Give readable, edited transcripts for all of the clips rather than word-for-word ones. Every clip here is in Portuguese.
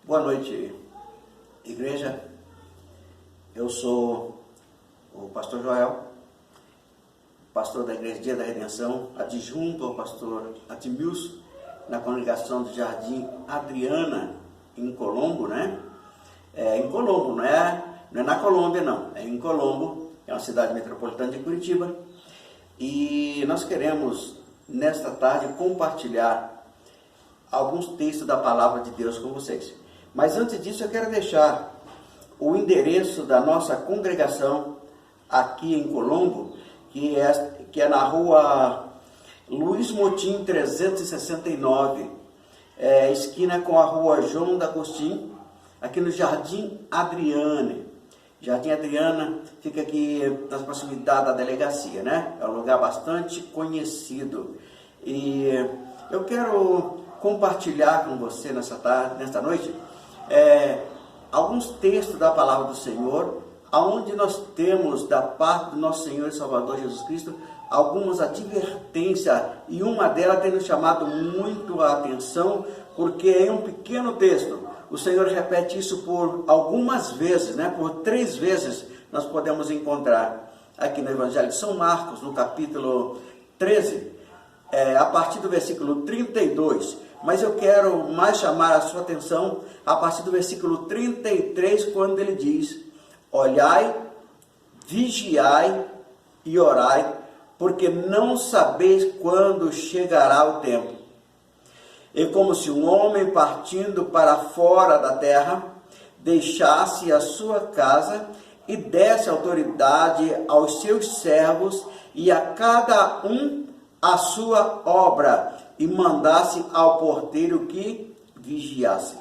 Boa noite, igreja. Eu sou o pastor Joel, pastor da Igreja Dia da Redenção, adjunto ao pastor Atimilson, na congregação do Jardim Adriana, em Colombo, né? Em Colombo, não é na Colômbia, não. É em Colombo, é uma cidade metropolitana de Curitiba. E nós queremos, nesta tarde, compartilhar alguns textos da Palavra de Deus com vocês. Mas antes disso, eu quero deixar o endereço da nossa congregação aqui em Colombo, que é na rua Luiz Motim 369, esquina com a rua João D'Agostinho, aqui no Jardim Adriana. Jardim Adriana fica aqui nas proximidades da delegacia, né? É um lugar bastante conhecido. E eu quero compartilhar com você nesta noite alguns textos da Palavra do Senhor, onde nós temos da parte do nosso Senhor e Salvador Jesus Cristo algumas advertências, e uma delas tem nos chamado muito a atenção, porque em um pequeno texto o Senhor repete isso por algumas vezes, né? Por 3 vezes nós podemos encontrar aqui no Evangelho de São Marcos, no capítulo 13, a partir do versículo 32. Mas eu quero mais chamar a sua atenção a partir do versículo 33, quando ele diz: olhai, vigiai e orai, porque não sabeis quando chegará o tempo. E como se um homem partindo para fora da terra, deixasse a sua casa e desse autoridade aos seus servos e a cada um a sua obra, e mandasse ao porteiro que vigiasse.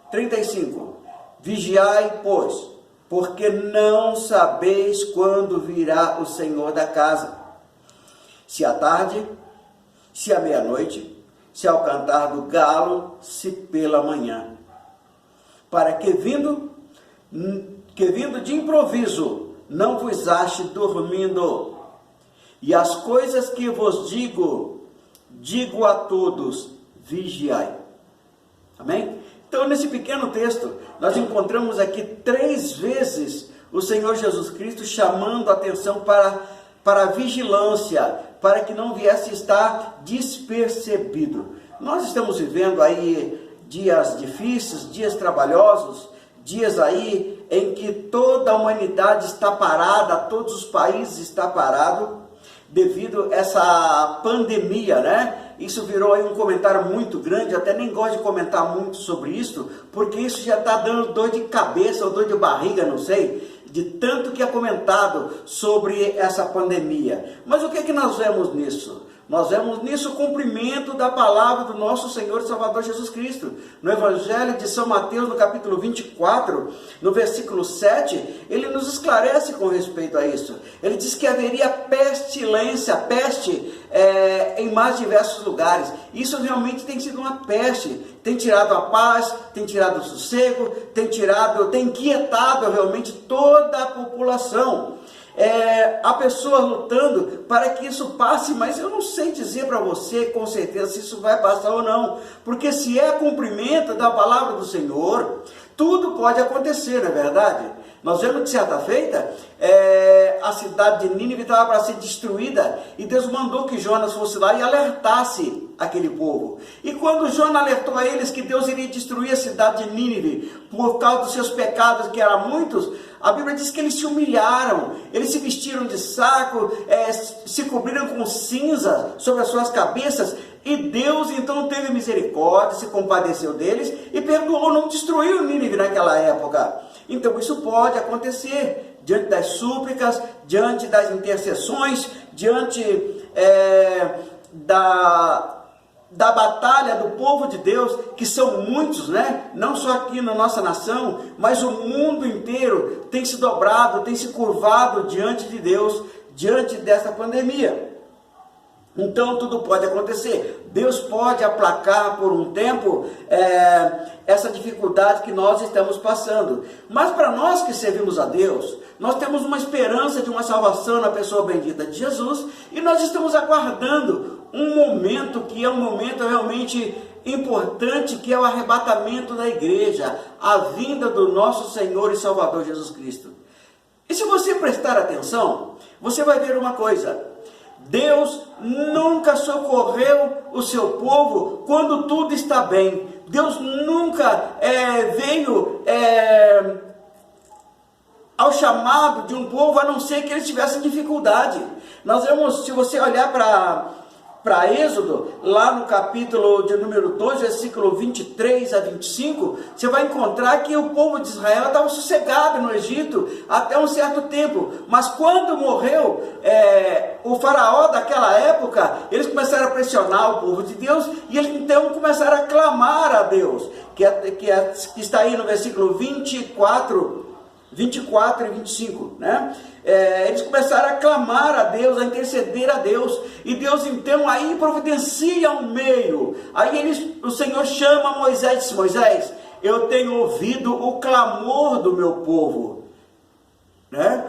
35. Vigiai, pois, porque não sabeis quando virá o Senhor da casa, se à tarde, se à meia-noite, se ao cantar do galo, se pela manhã, para que vindo de improviso não vos ache dormindo. E as coisas que vos digo a todos: vigiai. Amém? Então, nesse pequeno texto, nós encontramos aqui 3 vezes o Senhor Jesus Cristo chamando a atenção para a vigilância, para que não viesse estar despercebido. Nós estamos vivendo aí dias difíceis, dias trabalhosos, dias aí em que toda a humanidade está parada, todos os países estão parados, devido a essa pandemia, né? Isso virou aí um comentário muito grande, até nem gosto de comentar muito sobre isso, porque isso já está dando dor de cabeça ou dor de barriga, não sei, de tanto que é comentado sobre essa pandemia. Mas o que é que nós vemos nisso? Nós vemos nisso o cumprimento da palavra do nosso Senhor e Salvador Jesus Cristo. No Evangelho de São Mateus, no capítulo 24, no versículo 7, ele nos esclarece com respeito a isso. Ele diz que haveria peste em mais diversos lugares. Isso realmente tem sido uma peste. Tem tirado a paz, tem tirado o sossego, tem inquietado realmente toda a população. Há pessoas lutando para que isso passe, mas eu não sei dizer para você com certeza se isso vai passar ou não, porque se é cumprimento da palavra do Senhor, tudo pode acontecer, não é verdade? Nós vemos que certa feita, a cidade de Nínive estava para ser destruída, e Deus mandou que Jonas fosse lá e alertasse aquele povo. E quando Jonas alertou a eles que Deus iria destruir a cidade de Nínive por causa dos seus pecados, que eram muitos, a Bíblia diz que eles se humilharam, eles se vestiram de saco, se cobriram com cinza sobre as suas cabeças, e Deus então teve misericórdia, se compadeceu deles e perdoou, não destruiu Nínive naquela época. Então isso pode acontecer diante das súplicas, diante das intercessões, diante da batalha do povo de Deus, que são muitos, né? Não só aqui na nossa nação, mas o mundo inteiro tem se dobrado, tem se curvado diante de Deus, diante dessa pandemia. Então tudo pode acontecer. Deus pode aplacar por um tempo essa dificuldade que nós estamos passando. Mas para nós que servimos a Deus, nós temos uma esperança de uma salvação na pessoa bendita de Jesus, e nós estamos aguardando um momento que é um momento realmente importante que é o arrebatamento da igreja, a vinda do nosso Senhor e Salvador Jesus Cristo. E se você prestar atenção, você vai ver uma coisa: Deus nunca socorreu o seu povo quando tudo está bem. Deus nunca veio ao chamado de um povo, a não ser que eles tivessem dificuldade. Nós vemos, se você olhar para Êxodo, lá no capítulo de número 2, versículo 23 a 25, você vai encontrar que o povo de Israel estava sossegado no Egito até um certo tempo, mas quando morreu o faraó daquela época, eles começaram a pressionar o povo de Deus, e eles então começaram a clamar a Deus, que está aí no versículo 24 e 25, né? Eles começaram a clamar a Deus, a interceder a Deus, e Deus então aí providencia um meio. Aí o Senhor chama Moisés e diz: Moisés, eu tenho ouvido o clamor do meu povo, né?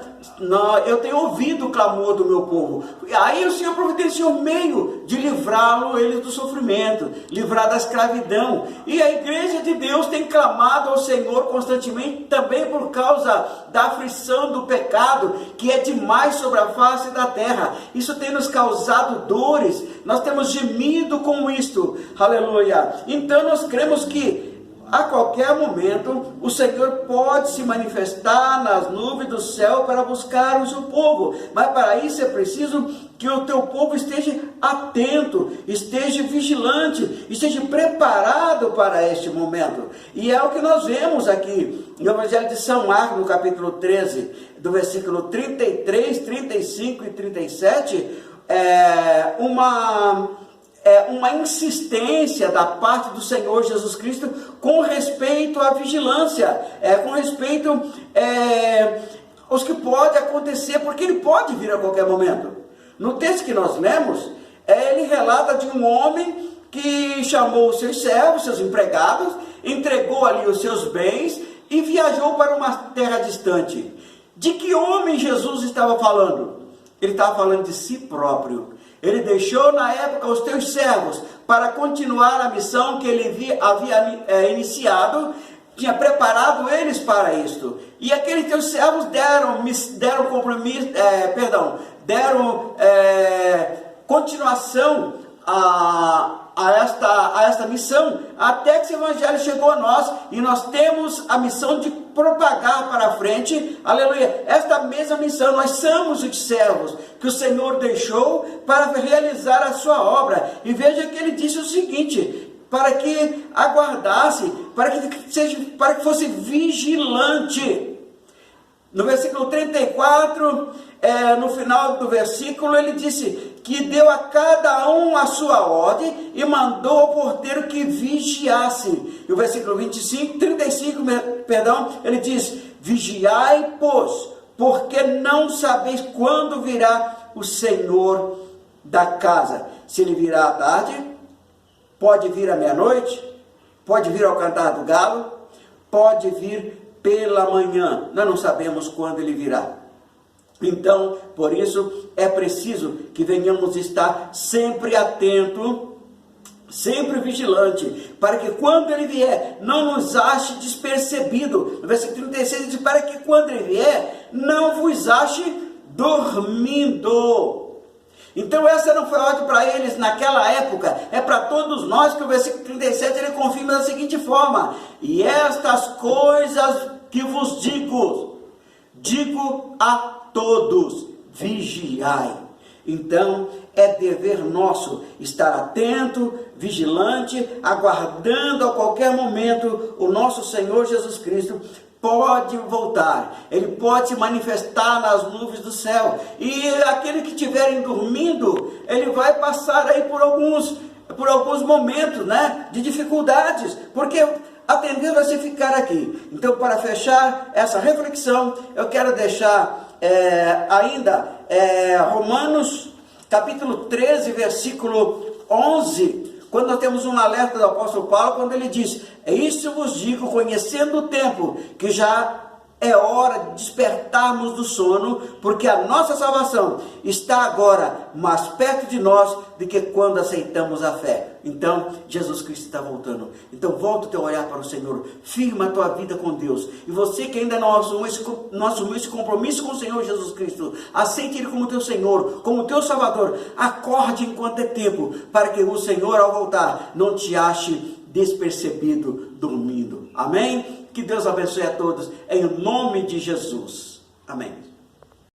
Eu tenho ouvido o clamor do meu povo. Aí o Senhor providenciou um meio de livrá-lo eles do sofrimento, livrar da escravidão. E a igreja de Deus tem clamado ao Senhor constantemente, também por causa da aflição do pecado, que é demais sobre a face da terra. Isso tem nos causado dores, nós temos gemido com isto, aleluia. Então nós cremos que a qualquer momento o Senhor pode se manifestar nas nuvens do céu para buscar o seu povo, mas para isso é preciso que o teu povo esteja atento, esteja vigilante, esteja preparado para este momento. E é o que nós vemos aqui no Evangelho de São Marcos, no capítulo 13, do versículo 33, 35 e 37, uma insistência da parte do Senhor Jesus Cristo com respeito à vigilância, com respeito aos que pode acontecer, porque ele pode vir a qualquer momento. No texto que nós lemos, ele relata de um homem que chamou os seus servos, seus empregados, entregou ali os seus bens e viajou para uma terra distante. De que homem Jesus estava falando? Ele estava falando de si próprio. Ele deixou na época os teus servos para continuar a missão que ele havia iniciado, tinha preparado eles para isto. E aqueles teus servos deram compromisso, deram continuação a esta missão, até que esse evangelho chegou a nós, e nós temos a missão de propagar para frente, aleluia, esta mesma missão. Nós somos os servos que o Senhor deixou para realizar a sua obra. E veja que ele disse o seguinte: para que aguardasse, para que fosse vigilante. No versículo 34, no final do versículo, ele disse que deu a cada um a sua ordem e mandou ao porteiro que vigiasse. E o versículo 35, ele diz: vigiai, pois, porque não sabeis quando virá o Senhor da casa. Se ele virá à tarde, pode vir à meia-noite, pode vir ao cantar do galo, pode vir pela manhã. Nós não sabemos quando ele virá. Então, por isso, é preciso que venhamos estar sempre atento, sempre vigilante, para que quando ele vier, não nos ache despercebido. No versículo 36, ele diz: para que quando ele vier, não vos ache dormindo. Então essa não foi ordem para eles naquela época, é para todos nós, que o versículo 37 ele confirma da seguinte forma: e estas coisas que vos digo a todos, vigiai. Então é dever nosso estar atento, vigilante, aguardando a qualquer momento o nosso Senhor Jesus Cristo. Pode voltar, ele pode se manifestar nas nuvens do céu, e aquele que estiverem dormindo, ele vai passar aí por alguns momentos, né, de dificuldades, porque a tendência vai se ficar aqui. Então, para fechar essa reflexão, eu quero deixar ainda Romanos capítulo 13, versículo 11, quando nós temos um alerta do apóstolo Paulo, quando ele diz: é isso vos digo, conhecendo o tempo, que já É hora de despertarmos do sono, porque a nossa salvação está agora mais perto de nós do que quando aceitamos a fé. Então, Jesus Cristo está voltando. Então, volta o teu olhar para o Senhor. Firma a tua vida com Deus. E você que ainda não assumiu esse compromisso com o Senhor Jesus Cristo, aceite Ele como teu Senhor, como teu Salvador. Acorde enquanto é tempo, para que o Senhor, ao voltar, não te ache despercebido, dormindo. Amém? Que Deus abençoe a todos, em nome de Jesus. Amém.